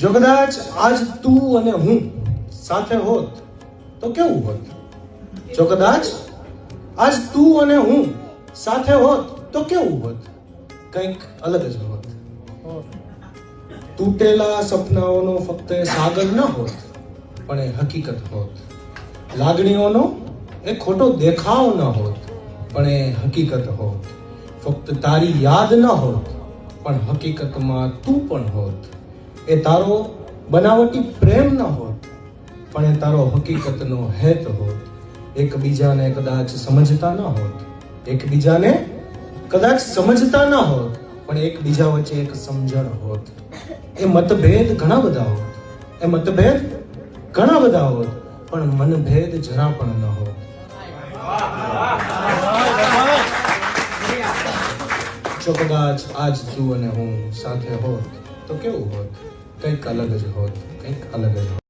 જો કદાચ આજ તું અને હું સાથે હોત તો કેવું હોત? જો કદાચ આજ તું અને હું સાથે હોત તો કેવું હોત? કંઈક અલગ જ હોત. તૂટેલા સપનાઓનો ફક્ત સાગર ન હોત, પણ એ હકીકત હોત. લાગણીઓનો એ ખોટો દેખાવ ન હોત, પણ એ હકીકત હોત. ફક્ત તારી યાદ ન હોત, પણ હકીકતમાં તું પણ હોત. એ તારો બનાવટી પ્રેમ ન હોત, પણ એ તારો હકીકતનો હેત હોત. એકબીજાને કદાચ સમજતા ન હોત, એકબીજાને કદાચ સમજતા ન હોત, પણ એકબીજા વચ્ચે એક સમજણ હોત. એ મતભેદ ઘણા બધા હોત, એ મતભેદ ઘણા બધા હોત, પણ મનભેદ જરા પણ ન હોત. જો કદાચ આજ તું અને હું સાથે હોત તો કેવું હોત? કંઈક અલગ જ હોત, કંઈક અલગ જ હોત.